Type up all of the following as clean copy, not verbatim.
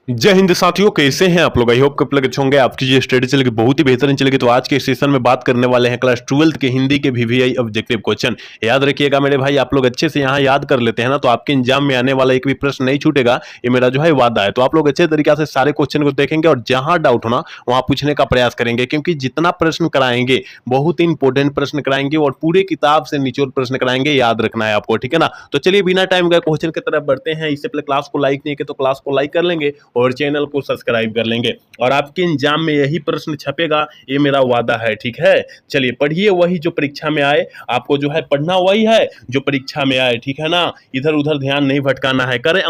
जय हिंद साथियों, कैसे हैं आप लोग। आई होप कप लगे होंगे आपकी जो स्टडी चलेगी बहुत ही बेहतरीन चलेगी। तो आज के सेशन में बात करने वाले हैं क्लास 12th के हिंदी के VVI ऑब्जेक्टिव क्वेश्चन। याद रखिएगा मेरे भाई, आप लोग अच्छे से यहाँ याद कर लेते हैं ना तो आपके एग्जाम में आने वाला एक भी प्रश्न नहीं छूटेगा, ये मेरा जो है वादा है। तो आप लोग अच्छे तरीके से सारे क्वेश्चन को देखेंगे और जहां डाउट होना वहां पूछने का प्रयास करेंगे, क्योंकि जितना प्रश्न कराएंगे बहुत ही इंपॉर्टेंट प्रश्न कराएंगे और पूरे किताब से निचोड़ प्रश्न कराएंगे, याद रखना है आपको, ठीक है ना। तो चलिए बिना टाइम का क्वेश्चन की तरफ बढ़ते हैं। इससे पहले क्लास को लाइक नहीं किया तो क्लास को लाइक कर लेंगे और चैनल को सब्सक्राइब कर लेंगे, और आपके एग्जाम में यही प्रश्न छपेगा, ये मेरा वादा है, ठीक है। चलिए पढ़िए वही जो परीक्षा में आए, आपको जो है पढ़ना वही है जो परीक्षा में आए, ठीक है ना। इधर उधर ध्यान नहीं भटकाना है। करे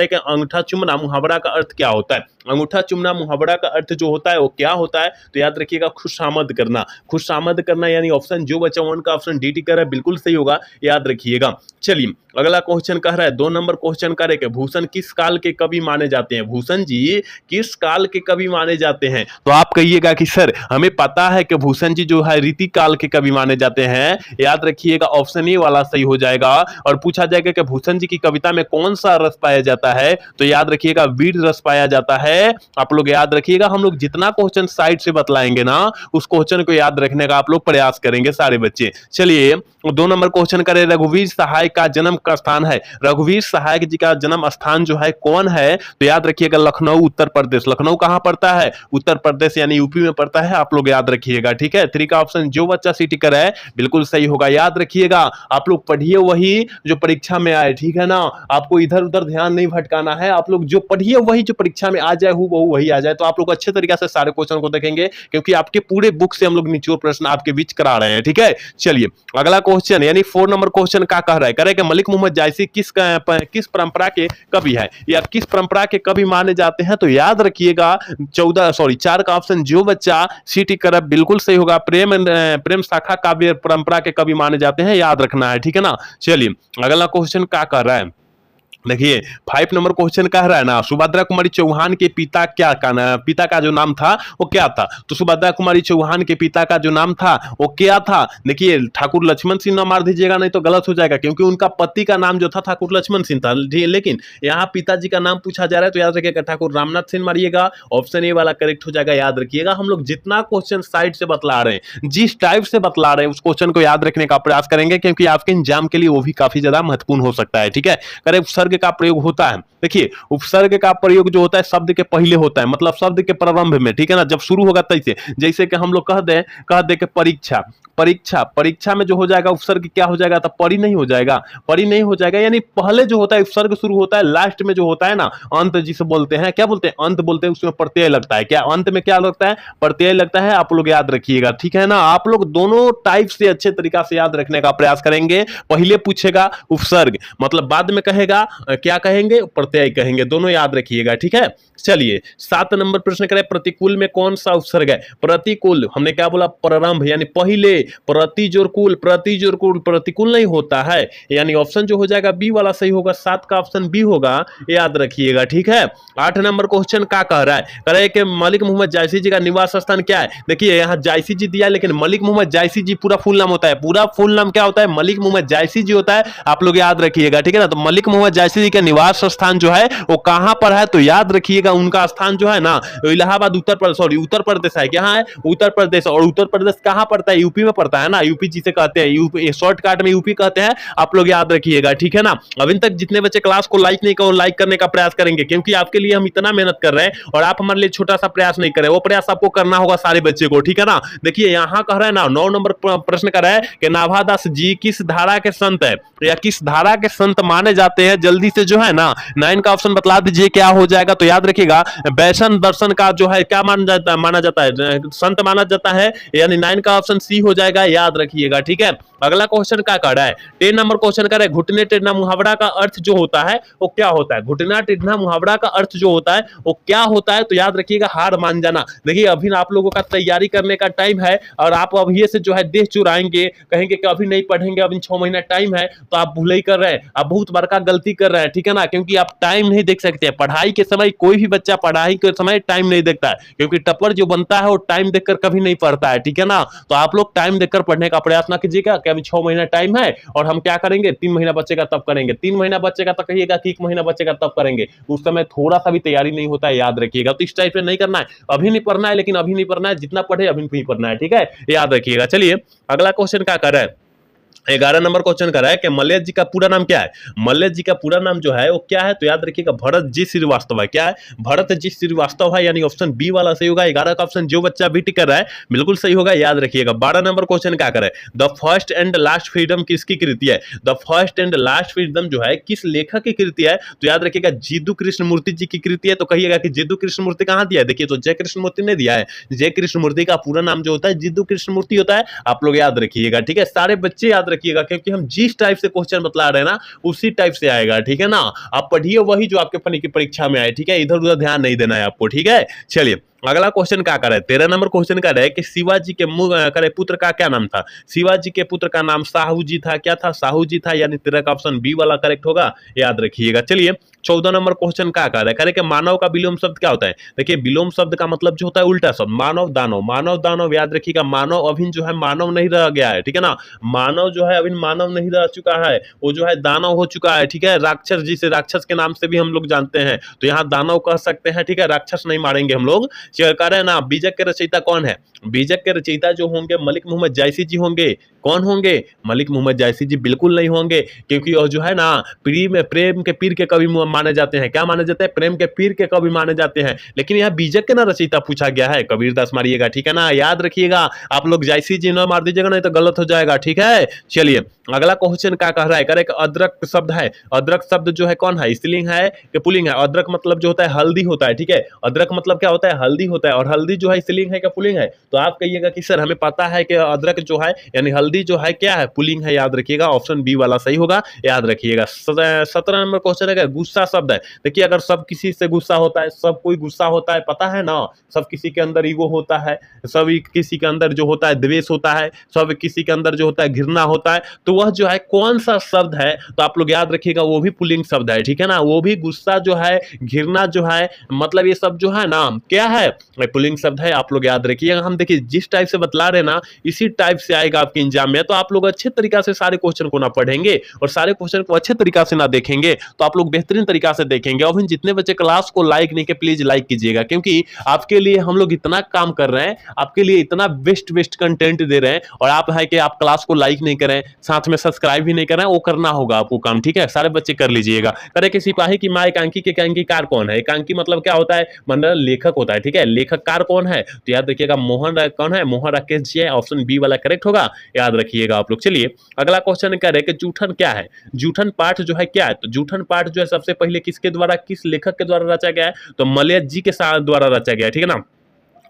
के अंगूठा चुमना मुहावरा का अर्थ क्या होता है। अंगूठा चुमना मुहावरा का अर्थ जो होता है वो क्या होता है, तो याद रखिएगा खुशामद करना। खुशामद करना यानी ऑप्शन जो बचा वन का ऑप्शन डी टिक है, बिल्कुल सही होगा, याद रखिएगा। चलिए अगला क्वेश्चन कह रहा है 2 नंबर क्वेश्चन करे कि भूषण किस काल के कवि माने जाते हैं। भूषण जी किस काल के कवि माने जाते हैं, तो आप कहिएगा कि सर हमें पता है कि भूषण जी जो है रीति काल के कवि माने जाते हैं। याद रखिएगा ऑप्शन ए वाला सही हो जाएगा। और पूछा जाएगा कि भूषण जी की कविता में कौन सा रस पाया जाता है, तो याद रखिएगा वीर रस पाया जाता है। आप लोग याद रखिएगा, हम लोग जितना क्वेश्चन साइड से बतलाएंगे ना उस क्वेश्चन को याद रखने का आप लोग प्रयास करेंगे सारे बच्चे। चलिए 2 नंबर क्वेश्चन करें, रघुवीर सहाय का जन्म का स्थान है। रघुवीर सहाय जी का जन्म स्थान जो है कौन है, तो याद रखिएगा लखनऊ उत्तर प्रदेश। लखनऊ कहां पड़ता है, उत्तर प्रदेश यानी यूपी में पड़ता है, आप लोग याद रखिएगा, ठीक है। 3 का ऑप्शन जो बच्चा सी टिकर है बिल्कुल सही होगा। याद रखिएगा आप लोग पढ़िए वही जो परीक्षा में आए, ठीक है ना। आपको इधर उधर ध्यान नहीं भटकाना है, आप लोग जो पढ़िए वही जो परीक्षा में आ जाए वही आ जाए। तो आप लोग अच्छे तरीके से सारे क्वेश्चन को देखेंगे, क्योंकि आपके पूरे बुक से हम लोग निचोड़ प्रश्न आपके बीच करा रहे हैं, ठीक है। चलिए अगला क्वेश्चन यानी 4 नंबर क्वेश्चन क्या कह रहा है, करे कि मलिक मोहम्मद जायसी किस परंपरा के कवि है या किस परंपरा के कवि माने जाते हैं, तो याद रखिएगा 4 का ऑप्शन जो बच्चा सी टिक कर बिल्कुल सही होगा। प्रेम शाखा काव्य परंपरा के कवि माने जाते हैं, याद रखना है, ठीक है ना। चलिए अगला क्वेश्चन क्या कर रहा है, देखिए 5 नंबर क्वेश्चन कह रहा है ना, सुभद्रा कुमारी चौहान के पिता पिता का जो नाम था वो क्या था। तो सुभद्रा कुमारी चौहान के पिता का जो नाम था वो क्या था, देखिए ठाकुर लक्ष्मण सिंह ना मार दीजिएगा नहीं तो गलत हो जाएगा, क्योंकि उनका पति का नाम जो था ठाकुर लक्ष्मण सिंह था, लेकिन यहाँ पिताजी का नाम पूछा जा रहा है तो याद रखिएगा ठाकुर रामनाथ सिंह मारिएगा, ऑप्शन ए वाला करेक्ट हो जाएगा। याद रखिएगा हम लोग जितना क्वेश्चन साइड से बतला रहे हैं, जिस टाइप से बतला रहे हैं उस क्वेश्चन को याद रखने का प्रयास करेंगे, क्योंकि आपके एग्जाम के लिए वो भी काफी ज्यादा महत्वपूर्ण हो सकता है, ठीक है। करे उपसर्ग का प्रयोग होता है, देखिए उपसर्ग का प्रयोग जो होता है शब्द के पहले होता है, मतलब शब्द के प्रारंभ में, ठीक है ना। जब शुरू होगा तैसे, जैसे कि हम लोग कह दे कि परीक्षा परीक्षा में जो हो जाएगा उपसर्ग क्या हो जाएगा, तो परी नहीं हो जाएगा, यानी पहले जो होता है उपसर्ग शुरू होता है, लास्ट में जो होता है ना अंत जिसे बोलते हैं, क्या बोलते हैं, अंत बोलते हैं, उसमें प्रत्यय लगता है। क्या अंत में क्या लगता है, प्रत्यय लगता है, आप लोग याद रखिएगा, ठीक है ना। आप लोग दोनों टाइप से अच्छे तरीका से याद रखने का प्रयास करेंगे। पहले पूछेगा उपसर्ग, मतलब बाद में कहेगा क्या कहेंगे, प्रत्यय कहेंगे, दोनों याद रखिएगा, ठीक है। चलिए 7 नंबर प्रश्न करें, प्रतिकूल में कौन सा उपसर्ग है। प्रतिकूल हमने क्या बोला, प्रारंभ यानी पहले, प्रतिकूल प्रतिकूल नहीं होता है, यानी ऑप्शन जो हो जाएगा बी वाला सही होगा। 7 का ऑप्शन बी होगा, याद रखिएगा, ठीक है। 8 नंबर क्वेश्चन क्या कह रहा है, कह रहे हैं कि मलिक मोहम्मद जायसी जी का निवास स्थान क्या है। देखिए यहाँ जायसी जी दिया, लेकिन मलिक मोहम्मद जायसी जी पूरा फुल नाम होता है, पूरा फुल नाम क्या होता है, मलिक मोहम्मद जायसी जी होता है, आप लोग याद रखिएगा, ठीक है ना। तो मलिक मोहम्मद जायसी जी का निवास स्थान जो है वो कहां पर है, तो याद रखिएगा उनका स्थान जो है ना इलाहाबाद उत्तर प्रदेश है, क्या है, उत्तर प्रदेश। और उत्तर प्रदेश कहां पड़ता है, यूपी में पड़ता है ना, यूपी जिसे कहते हैं, यूपी शॉर्टकट में यूपी कहते हैं, आप लोग याद रखिएगा, ठीक है ना। अभी तक जितने बच्चे क्लास को लाइक नहीं करो, लाइक करने का प्रयास करेंगे, क्योंकि आपके लिए हम इतना मेहनत कर रहे हैं और आप हमारे लिए छोटा सा प्रयास नहीं कर रहे, वो प्रयास आपको करना होगा सारे बच्चे को, ठीक है ना। देखिए यहाँ कह रहा है ना 9 नंबर प्रश्न कर रहा है कि नाभादास जी किस धारा के संत है या किस धारा के संत माने जाते हैं, जल्दी से जो है ना 9 का ऑप्शन बतला दीजिए क्या हो जाएगा। तो याद रखिएगा वैष्णव दर्शन का जो है क्या माना जाता है, संत माना जाता है, यानी 9 का ऑप्शन सी हो जाएगा, याद रखिएगा, ठीक है। अगला क्वेश्चन क्या कर रहा है, 10 नंबर क्वेश्चन कर रहा है, घुटने टेढ़ना मुहावरा का अर्थ जो होता है वो क्या होता है। घुटना टेढ़ना मुहावरा का अर्थ जो होता है वो क्या होता है, तो याद रखिएगा हार मान जाना। देखिए अभी आप लोगों का तैयारी करने का टाइम है और आप अभी से जो है देह चुराएंगे, कहेंगे कि अभी नहीं पढ़ेंगे, अभी 6 महीना टाइम है, तो आप भूल ही कर रहे हैं, आप बहुत बड़का गलती कर रहे हैं, ठीक है ना। क्योंकि आप टाइम नहीं देख सकते हैं, पढ़ाई के समय कोई भी बच्चा पढ़ाई के समय टाइम नहीं देखता है, क्योंकि टप्पर जो बनता है वो टाइम देखकर कभी नहीं पढ़ता है, ठीक है ना। तो आप लोग टाइम टाइम देखकर पढ़ने का प्रयास ना कीजिएगा कि अभी 6 महीना टाइम है और हम क्या करेंगे, 3 महीना बचेगा तब करेंगे, 3 महीना बचेगा तब कहिएगा कि 1 महीना बचेगा तब करेंगे, उस समय थोड़ा सा भी तैयारी नहीं होता है, याद रखिएगा। तो इस टाइप से नहीं करना है, अभी नहीं पढ़ना है, लेकिन अभी नहीं पढ़ना है, जितना पढ़े अभी नहीं पढ़ना है, ठीक है, याद रखिएगा। चलिए अगला क्वेश्चन क्या कर रहा है, 11 नंबर क्वेश्चन कर रहा है कि मल्लेश जी का पूरा नाम क्या है। मल्लेश जी का पूरा नाम जो है वो क्या है, तो याद रखिएगा भरत जी श्रीवास्तव है। क्या है, भरत जी श्रीवास्तव है, यानी ऑप्शन बी वाला सही होगा। 11 का ऑप्शन जो बच्चा बी टिक कर रहा है बिल्कुल सही होगा, याद रखिएगा। 12 नंबर क्वेश्चन क्या करे, the first and last freedom किसकी कृति है। The first and last freedom जो है किस लेखक की कृति है, तो याद रखिएगा जिद्दू कृष्णमूर्ति जी की कृति है। तो कहिएगा कि जिद्दू कृष्णमूर्ति कहां दिया है, देखिए तो जय कृष्णमूर्ति ने दिया है। जय कृष्णमूर्ति का पूरा नाम जो होता है जिद्दू कृष्णमूर्ति होता है, आप लोग याद रखिएगा, ठीक है। सारे बच्चे याद रखिएगा, क्योंकि हम जिस टाइप से क्वेश्चन बतला रहे हैं ना उसी टाइप से आएगा, ठीक है ना। आप पढ़िए वही जो आपके फनी की परीक्षा में आए, ठीक है, इधर उधर ध्यान नहीं देना है आपको, ठीक है। चलिए अगला क्वेश्चन क्या कर रहा है, 13 नंबर क्वेश्चन का है कि शिवाजी के करे पुत्र का क्या नाम था। शिवाजी के पुत्र का नाम साहू जी था। क्या था, साहू जी था, यानी 13 का ऑप्शन बी वाला करेक्ट होगा, याद रखिएगा। चलिए 14 नंबर क्वेश्चन क्या कर रहा है, कि मानव का विलोम शब्द क्या होता है। देखिए विलोम शब्द का मतलब जो होता है उल्टा शब्द, मानव दानव। मानव दानव याद रखिएगा, मानव अभी जो है मानव नहीं रह गया है, ठीक है ना। मानव जो है अभी मानव नहीं रह चुका है, वो जो है दानव हो चुका है, ठीक है। राक्षस जी से, राक्षस के नाम से भी हम लोग जानते हैं, तो यहाँ दानव कह सकते हैं, ठीक है। राक्षस नहीं मारेंगे हम लोग। कह रहे हैं ना बीजक के रचयिता कौन है। बीजक के रचयिता जो होंगे मलिक मोहम्मद जायसी जी होंगे। कौन होंगे, मलिक मोहम्मद जायसी जी बिल्कुल नहीं होंगे, क्योंकि वो जो है ना प्रेम के पीर के कवि माने जाते हैं। क्या माने जाते हैं, प्रेम के पीर के कवि माने जाते हैं। लेकिन यहाँ बीजक के ना रचयिता पूछा गया है, कबीरदास मारिएगा, ठीक है ना, याद रखिएगा। आप लोग जायसी जी ना मार दीजिएगा, नहीं तो गलत हो जाएगा, ठीक है। चलिए अगला क्वेश्चन क्या कह रहा है, करे अदरक शब्द है। अदरक शब्द जो है कौन है, स्त्रीलिंग है कि पुल्लिंग है। अदरक मतलब जो होता है हल्दी होता है, ठीक है। अदरक मतलब क्या होता है, हल्दी होता है, और हल्दी जो है स्त्रीलिंग है कि पुल्लिंग है। तो आप कहिएगा कि सर हमें पता है कि अदरक जो है यानी हल्दी जो है क्या है, पुल्लिंग है, याद रखिएगा। ऑप्शन बी वाला सही होगा, याद रखिएगा। 17 नंबर क्वेश्चन है, गुस्सा शब्द है। देखिए अगर सब किसी से गुस्सा होता है, सब कोई गुस्सा होता है, पता है ना, सब किसी के अंदर ईगो होता है, सब किसी के अंदर जो होता है द्वेष होता है, सब किसी के अंदर जो होता है घृणा होता है, तो वह जो है कौन सा शब्द है, तो आप लोग याद रखिएगा वो भी पुल्लिंग शब्द है, ठीक है ना। वो भी गुस्सा जो है, घृणा जो है, मतलब ये सब जो है ना क्या है, पुल्लिंग शब्द है, आप लोग याद रखिएगा। हम देखिए जिस टाइप से बतला रहे ना इसी टाइप से आएगा आपके एग्जाम में। तो आप लोग अच्छे तरीका से सारे क्वेश्चन को ना पढ़ेंगे और सारे क्वेश्चन को अच्छे तरीका से ना देखेंगे, तो आप लोग बेहतरीन तरीका से देखेंगे। और जितने बच्चे क्लास को लाइक नहीं किए प्लीज लाइक कीजिएगा, क्योंकि आपके लिए हम लोग इतना काम कर रहे हैं, आपके लिए इतना बेस्ट कंटेंट दे रहे हैं, और आप है कि आप क्लास को लाइक नहीं करें, साथ में सब्सक्राइब भी नहीं करें, वो करना होगा आपको काम, ठीक है। सारे बच्चे कर लीजिएगा। करे कि सिपाही की मां एकांकी के एकांकीकार कौन है। एकांकी मतलब क्या होता है, मतलब लेखक होता है, ठीक है। लेखककार कौन है, तो याद रखिएगा मोहन कौन है, मोहन राकेश जी है। ऑप्शन बी वाला करेक्ट होगा, याद रखिएगा आप लोग। चलिए अगला क्वेश्चन क्या है कि जूठन क्या है। जूठन पाठ जो है क्या है, तो जूठन पाठ जो है सबसे पहले किसके द्वारा, किस लेखक के द्वारा रचा गया है, तो मलयज जी के द्वारा रचा गया है, ठीक है ना।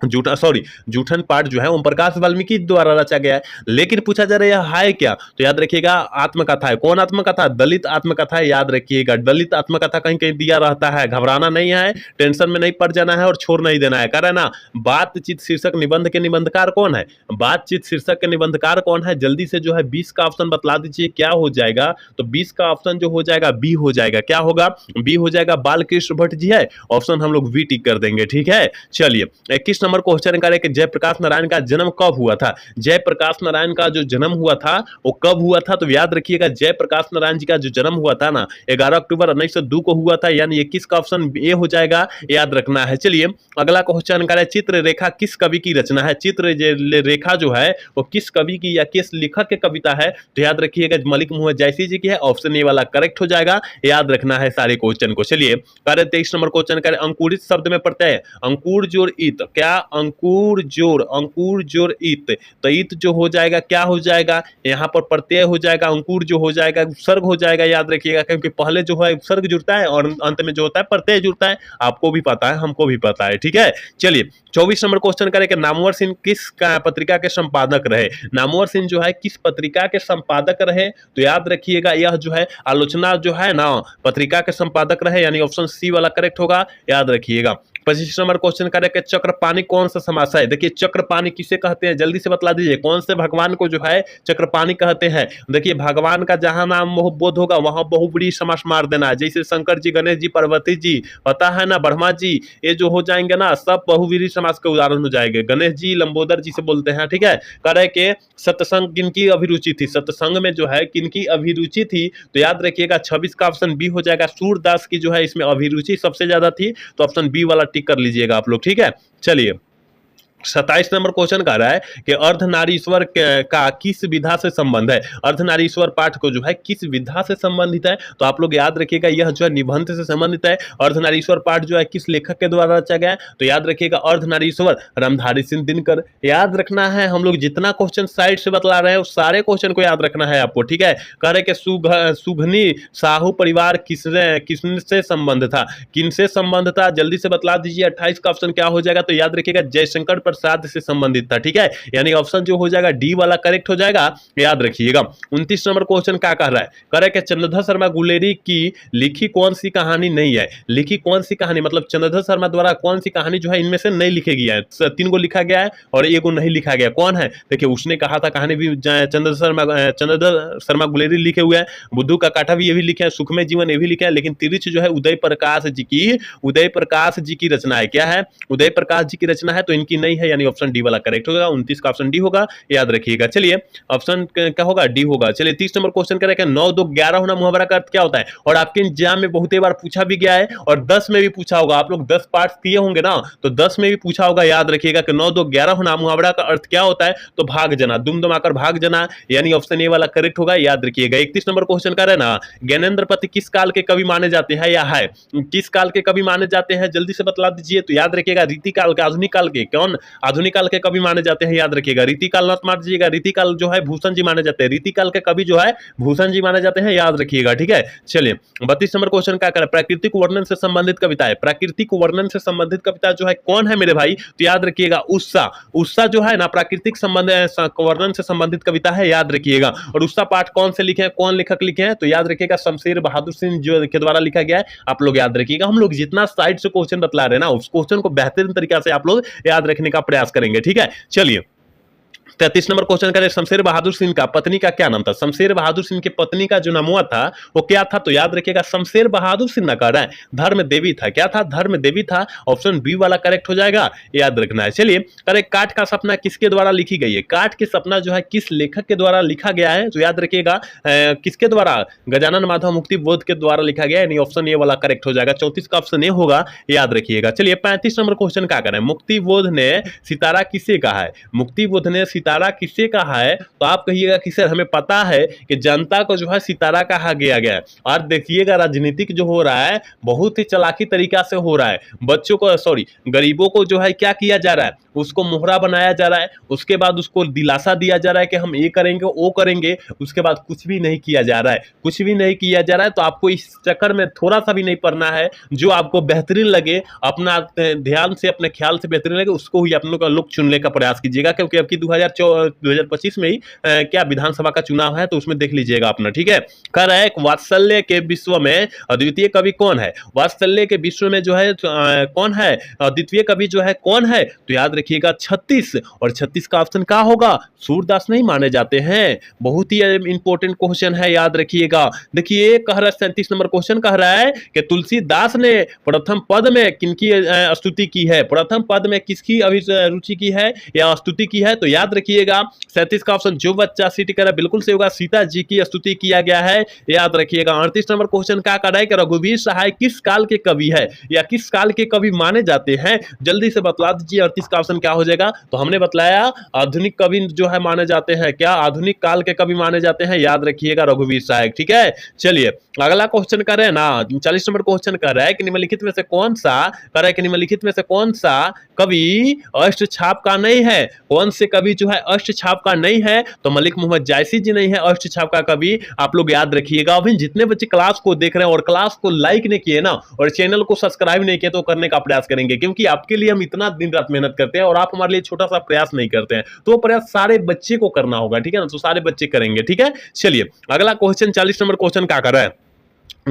जूठन पाठ जो है ओम प्रकाश वाल्मीकि द्वारा रचा गया है। लेकिन पूछा जा रहा है क्या, तो याद रखिएगा आत्मकथा है। कौन आत्मकथा, दलित आत्मकथा है, याद रखिएगा। दलित आत्मकथा कहीं कहीं दिया रहता है, घबराना नहीं है, टेंशन में नहीं पड़ जाना है और छोड़ नहीं देना है। कह रहे ना बातचीत शीर्षक निबंध के निबंधकार कौन है। बातचीत शीर्षक के निबंधकार कौन है, जल्दी से जो है 20 का ऑप्शन बतला दीजिए क्या हो जाएगा। तो 20 का ऑप्शन जो हो जाएगा बी हो जाएगा। क्या होगा, बी हो जाएगा, बालकृष्ण भट्ट जी है। ऑप्शन हम लोग बी टिक कर देंगे, ठीक है। चलिए 21 नंबर क्वेश्चन करें कि जयप्रकाश नारायण का जन्म कब हुआ था। जयप्रकाश नारायण का जो जन्म हुआ था वो कब हुआ था, तो याद रखिएगा जयप्रकाश नारायण जी का जो जन्म हुआ था ना 11 अक्टूबर 1902 को हुआ था, यानी 21 का ऑप्शन ए हो जाएगा, याद रखना है। चलिए अगला क्वेश्चन करें, चित्र रेखा किस कवि की रचना है। चित्र रेखा जो है वो किस कवि की या किस लेखक की कविता है, तो याद रखिएगा मलिक मोहम्मद जायसी जी की है। ऑप्शन ए वाला करेक्ट हो जाएगा, याद रखना है सारे क्वेश्चन को। चलिए करें 23 नंबर क्वेश्चन करें, अंकुरित शब्द में प्रत्यय अंकुर जोड़ इत, क्या अंकुर जोड़ इत, तो इत जो हो जाएगा क्या हो जाएगा, यहाँ पर प्रत्यय हो जाएगा, अंकुर जो हो जाएगा उपसर्ग हो जाएगा, याद रखिएगा, क्योंकि पहले जो है उपसर्ग जुड़ता है और अंत में जो होता है प्रत्यय जुड़ता है। आपको भी पता है, हमको भी पता है, ठीक है। चलिए 24 नंबर क्वेश्चन करें कि नामवर सिंह किस पत्रिका के संपादक रहे। नामवर सिंह जो है किस पत्रिका के संपादक रहे, तो याद रखिएगा यह जो है आलोचना जो है ना पत्रिका के संपादक रहे, यानी ऑप्शन सी वाला करेक्ट होगा, याद रखिएगा। 25 नंबर क्वेश्चन करे कि चक्रपाणि कौन सा समास है। देखिए चक्रपाणि किसे कहते हैं, जल्दी से बतला दीजिए, कौन से भगवान को जो है चक्रपाणि कहते हैं। देखिए भगवान का जहां नाम बोध होगा वहां बहुब्रीहि समास मार देना है। जैसे शंकर जी, गणेश जी, पार्वती जी, पता है ना, ब्रह्मा जी, ये जो हो जाएंगे ना सब बहुब्रीहि समास के उदाहरण हो जाएंगे। गणेश जी लंबोदर जी से बोलते हैं, ठीक है। करे के सत्संग किनकी अभिरुचि थी, सत्संग में जो है किनकी अभिरुचि थी, तो याद रखिएगा 26 का ऑप्शन बी हो जाएगा। सूरदास की जो है इसमें अभिरुचि सबसे ज्यादा थी, तो ऑप्शन बी वाला टिक कर लीजिएगा आप लोग, ठीक है। चलिए 27 नंबर क्वेश्चन कह रहा है कि अर्धनारीश्वर का किस विधा से संबंध है। अर्धनारीश्वर पाठ को जो है किस विधा से संबंधित है, तो आप लोग याद रखिएगा यह जो है निबंध से संबंधित है। अर्धनारीश्वर पाठ जो है किस लेखक के द्वारा रचा गया है, तो याद रखिएगा अर्धनारीश्वर रामधारी सिंह दिनकर। याद रखना है, हम लोग जितना क्वेश्चन साइड से बतला रहे हैं उस सारे क्वेश्चन को याद रखना है आपको, ठीक है। कह रहे कि सुघनी साहू परिवार किससे संबंध था, किनसे संबंध था, जल्दी से बतला दीजिए। 28 का ऑप्शन क्या हो जाएगा, तो याद रखिएगा जयशंकर प्रसाद से संबंधित था, ठीक है। यानी ऑप्शन जो हो जाएगा डी वाला करेक्ट हो जाएगा, याद रखिएगा। 29 नंबर क्वेश्चन क्या कह रहा है, कह रहा है कि चंद्रधर शर्मा गुलेरी की लिखी कौन सी कहानी नहीं है। लिखी कौन सी कहानी मतलब चंद्रधर शर्मा द्वारा कौन सी कहानी जो है इनमें से नहीं लिखी गया है। 3 को लिखा गया है और 1 को नहीं लिखा गया। कौन है, देखिए उसने कहा था कहानी भी चंद्रधर शर्मा गुलेरी लिखे हुए हैं, बुद्धू का कांटा भी ये भी लिखे हैं, सुखमय जीवन ये भी लिखे हैं, लेकिन तिरिच जो है उदय प्रकाश जी की रचना है। क्या है, उदय प्रकाश जी की रचना है, तो इनकी नहीं है, यानी ऑप्शन डी वाला करेक्ट होगा। 29 का ऑप्शन डी होगा, याद रखिएगा। चलिए ऑप्शन क्या होगा, डी होगा। चलिए 30 नंबर क्वेश्चन करें 9 2 11 होना मुहावरा का अर्थ क्या होता है, और आपके एग्जाम में बहुत ही बार पूछा भी गया है और 10 में भी पूछा होगा। आप लोग 10 पार्ट किए होंगे ना, तो 10 में भी पूछा होगा। याद रखिएगा कि 9 2 11 होना मुहावरा का अर्थ क्या होता है, तो भाग जाना, दुम दमाकर भाग जाना, यानी ऑप्शन ए वाला करेक्ट होगा, याद रखिएगा। 31 नंबर क्वेश्चन कर रहे हैं ना, ज्ञानेंद्र पति किस काल के कवि माने जाते हैं, या है किस काल के कवि माने जाते हैं, जल्दी से बतला दीजिए। तो याद रखिएगा रीतिकाल के, आधुनिक काल के। कौन आधुनिक काल के कवि माने जाते हैं, याद रखिएगा। रीतिकाल मत मार दीजिएगा, रीतिकाल जो है भूषण जी माने जाते हैं। रीतिकाल के कवि जो है भूषण जी माने जाते हैं, याद रखिएगा, ठीक है। चलिए 32 नंबर क्वेश्चन क्या करें, प्राकृतिक वर्णन से संबंधित कविता है। प्राकृतिक वर्णन से संबंधित कविता जो है कौन है मेरे भाई, तो याद रखिएगा उस्सा जो है ना प्राकृतिक संबंध वर्णन से संबंधित कविता है, याद रखिएगा। और उस्सा पाठ कौन से लिखे हैं, कौन लेखक लिखे हैं, तो याद रखिएगा शमशेर बहादुर सिंह जो के द्वारा लिखा गया है। आप लोग याद रखिएगा, हम लोग जितना साइड से क्वेश्चन बतला रहे हैं ना उस क्वेश्चन को बेहतरीन तरीका से आप लोग याद रखने का प्रयास करेंगे, ठीक है। चलिए 33 नंबर क्वेश्चन करें, शमशेर बहादुर सिंह का पत्नी का क्या नाम था। शमशेर बहादुर सिंह की पत्नी का जो नामुआ था वो क्या था, तो याद रखिएगा शमशेर बहादुर सिंह ना कर रहा है, धर्म देवी था। क्या था, धर्म देवी था, ऑप्शन बी वाला करेक्ट हो जाएगा, याद रखना है। चलिए करें, काठ का सपना किसके द्वारा लिखी गई है। काठ के सपना जो है किस लेखक के द्वारा लिखा गया है, तो याद रखिएगा किसके द्वारा, गजानन माधव मुक्ति बोध के द्वारा लिखा गया है, यानी ऑप्शन ए वाला करेक्ट हो जाएगा। 34 का ऑप्शन ए होगा, याद रखिएगा। चलिए 35 नंबर क्वेश्चन क्या करें, मुक्ति बोध ने सितारा किसे कहा है। मुक्ति बोध ने सितारा किसे कहा है, तो आप कहिएगा कि सर हमें पता है कि जनता को जो है सितारा कहा गया है। और देखिएगा राजनीतिक जो हो रहा है बहुत ही चालाकी तरीका से हो रहा है। बच्चों को गरीबों को जो है क्या किया जा रहा है, उसको मोहरा बनाया जा रहा है, उसके बाद उसको दिलासा दिया जा रहा है कि हम ये करेंगे वो करेंगे, उसके बाद कुछ भी नहीं किया जा रहा है, कुछ भी नहीं किया जा रहा है। तो आपको इस चक्कर में थोड़ा सा भी नहीं पड़ना है, जो आपको बेहतरीन लगे, अपना ध्यान से अपने ख्याल से बेहतरीन लगे उसको ही आप लोग चुनने का प्रयास कीजिएगा, क्योंकि अब की 2025 में ही क्या विधानसभा का चुनाव है, तो उसमें देख लीजिएगा अपना, ठीक है। कह रहा है वात्सल्य के विश्व में अद्वितीय कवि कौन है। वात्सल्य के विश्व में जो है कौन है, अद्वितीय कवि जो है कौन है, तो याद रखिएगा 36, और 36 का ऑप्शन क्या होगा, सूरदास नहीं माने जाते हैं। बहुत ही इंपॉर्टेंट क्वेश्चन है, याद रखिएगा। देखिए कह रहा है 37 नंबर क्वेश्चन कह रहा है कि तुलसीदास ने प्रथम पद में किनकी स्तुति की है, प्रथम पद में किसकी अभिरुचि की है या स्तुति की है, तो याद रखिएगा 37 का ऑप्शन जो बच्चा सी टिक रहा है बिल्कुल सही होगा, सीता जी की स्तुति किया गया है, याद रखिएगा। 38 नंबर क्वेश्चन क्या कर रहा है कि रघुवीर सहाय किस काल के कवि है या किस काल के कवि माने जाते हैं, जल्दी से बतला दीजिए। 38 का ऑप्शन क्या हो जाएगा, तो हमने बतलाया आधुनिक कवि जो है माने जाते हैं, क्या आधुनिक काल के कवि माने जाते हैं, याद रखिएगा रघुवीर सहाय, ठीक है। चलिए अगला क्वेश्चन कर रहे हैं ना, 40 नंबर क्वेश्चन कर रहा है कि निम्नलिखित में से कौन सा, कर रहा है कि निम्नलिखित में से कौन सा कवि अष्ट छाप का नहीं है, कौन से कवि जो है अष्ट छाप का नहीं है, तो मलिक मोहम्मद जायसी जी नहीं है अष्ट छाप का कवि। आप लोग याद रखिएगा। अभी जितने बच्चे क्लास को देख रहे हैं और क्लास को लाइक नहीं किए ना और चैनल को सब्सक्राइब नहीं किए, तो करने का प्रयास करेंगे, क्योंकि आपके लिए हम इतना दिन रात मेहनत करते हैं और आप हमारे लिए छोटा सा प्रयास नहीं करते हैं, तो प्रयास सारे बच्चे को करना होगा, ठीक है ना, तो सारे बच्चे करेंगे, ठीक है। चलिए अगला क्वेश्चन 40 नंबर क्वेश्चन क्या कर रहा है,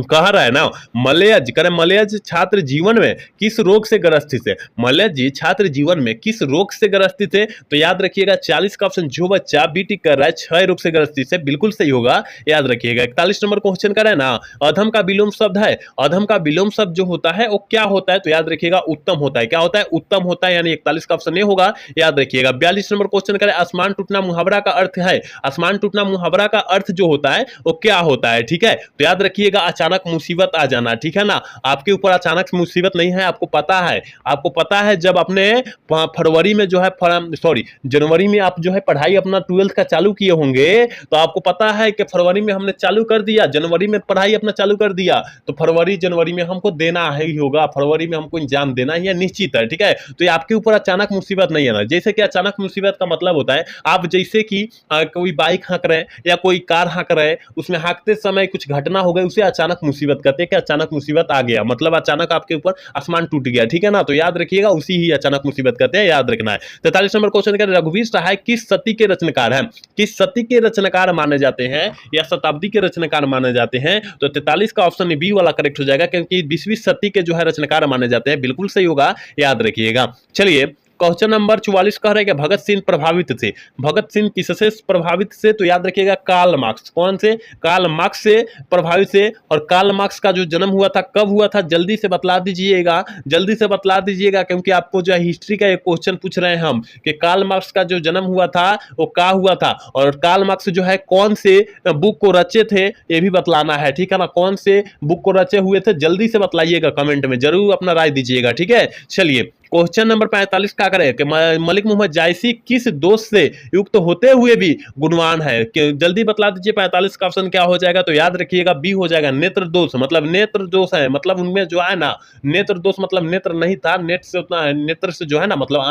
कह रहा है ना, मलयज करे मलयज छात्र जीवन में किस रोग से ग्रसित थे। मलयज जी छात्र जीवन में किस रोग से ग्रसित थे, तो याद रखिएगा 40 का ऑप्शन जो बच्चा बीटी कर रहा है क्षय रोग से ग्रसित है, बिल्कुल सही होगा, याद रखिएगा। 41 नंबर क्वेश्चन कर रहा है ना, अधम का विलोम शब्द है, अधम का विलोम शब्द जो होता है वो क्या होता है, तो याद रखिएगा उत्तम होता है। क्या होता है, उत्तम होता है, यानी 41 का ऑप्शन ए होगा, याद रखिएगा। 42 नंबर क्वेश्चन करें, आसमान टूटना मुहावरा का अर्थ है, आसमान टूटना मुहावरा का अर्थ जो होता है वो क्या होता है, ठीक है, तो याद रखिएगा अचानक मुसीबत आ जाना, ठीक है ना, आपके ऊपर अचानक मुसीबत नहीं है, आपको पता है, आपको पता है जब अपने फरवरी में जो है सॉरी जनवरी में आप जो है पढ़ाई अपना 12th का चालू किए होंगे, तो आपको पता है कि फरवरी में हमने चालू कर दिया, जनवरी में पढ़ाई अपना चालू कर दिया, तो फरवरी जनवरी में हमको देना है ही होगा, फरवरी में हमको एग्जाम देना ही है, निश्चित है, ठीक है, तो ये आपके ऊपर अचानक मुसीबत नहीं आना। जैसे कि अचानक मुसीबत का मतलब होता है, आप जैसे कि कोई बाइक हाँक रहे हैं या कोई कार हाँक रहे हैं, उसमें हाँकते समय कुछ घटना हो गई, उसे अचानक मुसीबत कहते हैं कि अचानक मुसीबत आ गया, मतलब अचानक आपके ऊपर आसमान टूट गया, ठीक है ना, तो याद रखिएगा उसी ही अचानक मुसीबत कहते हैं, याद रखना है। 43 नंबर क्वेश्चन का, रघुवीर सहाय किस सदी के रचनाकार हैं, किस सदी के रचनाकार माने जाते हैं या शताब्दी के रचनाकार माने जाते हैं, तो 43 का ऑप्शन बी वाला करेक्ट हो जाएगा, क्योंकि 20वीं सदी के जो है रचनाकार माने जाते हैं, बिल्कुल सही होगा, याद रखिएगा। चलिए क्वेश्चन नंबर 44 कह रहे हैं कि भगत सिंह प्रभावित थे, भगत सिंह किससे प्रभावित से, तो याद रखिएगा कार्ल मार्क्स, कौन से, कार्ल मार्क्स से प्रभावित से। और कार्ल मार्क्स का जो जन्म हुआ था कब हुआ था, जल्दी से बतला दीजिएगा, जल्दी से बतला दीजिएगा, क्योंकि आपको जो है हिस्ट्री का एक क्वेश्चन पूछ रहे हैं हम कि कार्ल मार्क्स का जो जन्म हुआ था वो क्या हुआ था, और कार्ल मार्क्स जो है कौन से बुक को रचे थे ये भी बतलाना है, ठीक है ना, कौन से बुक को रचे हुए थे, जल्दी से बतलाइएगा, कमेंट में जरूर अपना राय दीजिएगा, ठीक है। चलिए क्वेश्चन नंबर 45 का करें कि मलिक मोहम्मद जायसी किस दोष से युक्त होते हुए भी गुणवान है, कि जल्दी बतला दीजिए, 45 का ऑप्शन क्या हो जाएगा, तो याद रखिएगा बी हो जाएगा, नेत्र दोष, मतलब नेत्र दोष है, मतलब उनमें जो है ना नेत्र दोष, मतलब नेत्र नहीं था, नेट से उतना नेत्र से जो है ना, मतलब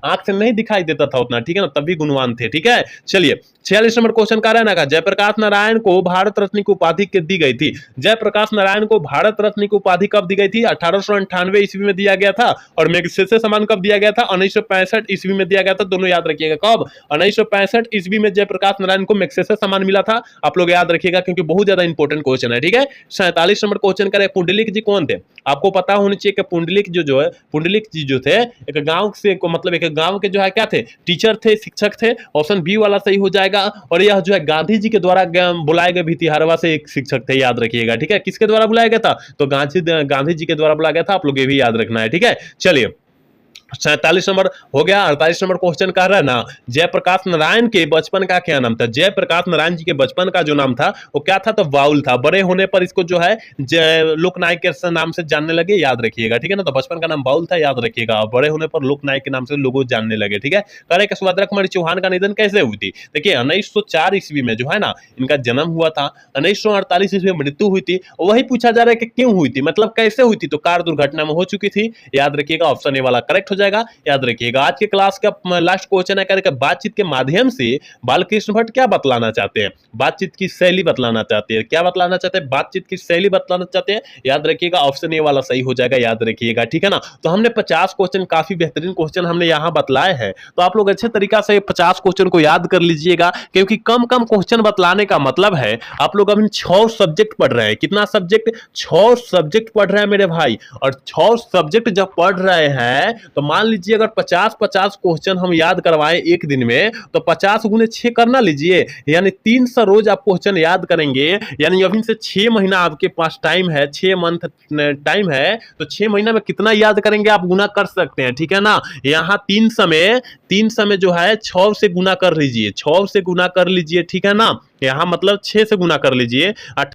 आंख से नहीं दिखाई देता था उतना, ठीक है ना, तभी गुणवान थे, ठीक है। चलिए 46 नंबर क्वेश्चन का है ना, जयप्रकाश नारायण को भारत रत्न की उपाधि दी गई थी, जयप्रकाश नारायण को भारत रत्न की उपाधि कब दी गई थी, 1898 ईस्वी में दिया गया था, और मैग्सेसे सम्मान कब दिया गया था, 1965 ईस्वी में दिया गया था, दोनों याद रखिएगा, कब, 1965 ईस्वी में जयप्रकाश नारायण को मैग्सेसे सम्मान मिला था, आप लोग याद रखिएगा, क्योंकि बहुत ज्यादा इंपॉर्टेंट क्वेश्चन है, ठीक है। 47 नंबर क्वेश्चन करें, पुंडलिक जी कौन थे, आपको पता होनी चाहिए कि पुंडलिक जो है पुंडलिक जी जो थे एक गांव से मतलब एक गांव के जो है क्या थे, टीचर थे, शिक्षक थे, ऑप्शन बी वाला सही हो जाएगा। और यह जो है गांधी जी के द्वारा बुलाए गए भितिहारवा से एक शिक्षक थे, याद रखिएगा, ठीक है, किसके द्वारा बुलाया गया था, तो गांधी जी के द्वारा बुलाया गया था, आप लोग ये भी याद रखना है, ठीक है। चलिए 47 नंबर हो गया। 48 नंबर क्वेश्चन कह रहा है ना, जयप्रकाश नारायण के बचपन का क्या नाम था, जयप्रकाश नारायण जी के बचपन का जो नाम था वो क्या था, तो बाउल था, बड़े होने पर इसको जो है लोकनायक के नाम से जानने लगे, याद रखिएगा, ठीक है ना, तो बचपन का नाम बाउल था, याद रखिएगा, और बड़े होने पर लोकनायक के नाम से लोगों जानने लगे, ठीक है। कह रहे सुभद्रा कुमारी चौहान का निधन कैसे हुई थी, देखिए 1904 ईस्वी में जो है ना इनका जन्म हुआ था, 1948 ईस्वी में मृत्यु हुई थी, वही पूछा जा रहा है कि क्यों हुई थी, मतलब कैसे हुई थी, तो कार दुर्घटना में हो चुकी थी, याद रखिएगा, ऑप्शन ए वाला करेक्ट हो जाएगा, याद रखिएगा। आज के क्लास का लास्ट क्वेश्चन है कि बातचीत के माध्यम से बालकृष्ण भट्ट क्या बतलाना चाहते हैं, बातचीत की शैली बतलाना चाहते हैं, क्या बतलाना चाहते हैं, बातचीत की शैली बतलाना चाहते हैं, याद रखिएगा, ऑप्शन ए वाला सही हो जाएगा, याद रखिएगा, ठीक है ना। तो हमने 50 क्वेश्चन, काफी बेहतरीन क्वेश्चन हमने यहां बतलाए हैं, तो आप लोग अच्छे तरीका से 50 क्वेश्चन को याद कर लीजिएगा, क्योंकि कम कम क्वेश्चन बतलाने का मतलब है आप लोग अभी 6 सब्जेक्ट पढ़ रहे हैं, कितना सब्जेक्ट, 6 सब्जेक्ट पढ़ रहे हैं मेरे भाई, और 6 सब्जेक्ट जब पढ़ रहे हैं तो मान लीजिए अगर 50-50 क्वेश्चन हम याद करवाएं एक दिन में, तो 50 गुने 6 करना लीजिए, यानी 300 रोज आप क्वेश्चन याद करेंगे, यानी अभी से 6 महीना आपके पास टाइम है, 6 मंथ टाइम है, तो 6 महीना में कितना याद करेंगे आप गुना कर सकते हैं, ठीक है ना। यहाँ 300 में जो है 6 से गुना कर लीजिए, 6 से गुना कर लीजिए, ठीक है ना, यहाँ मतलब 6 से गुना कर लीजिए,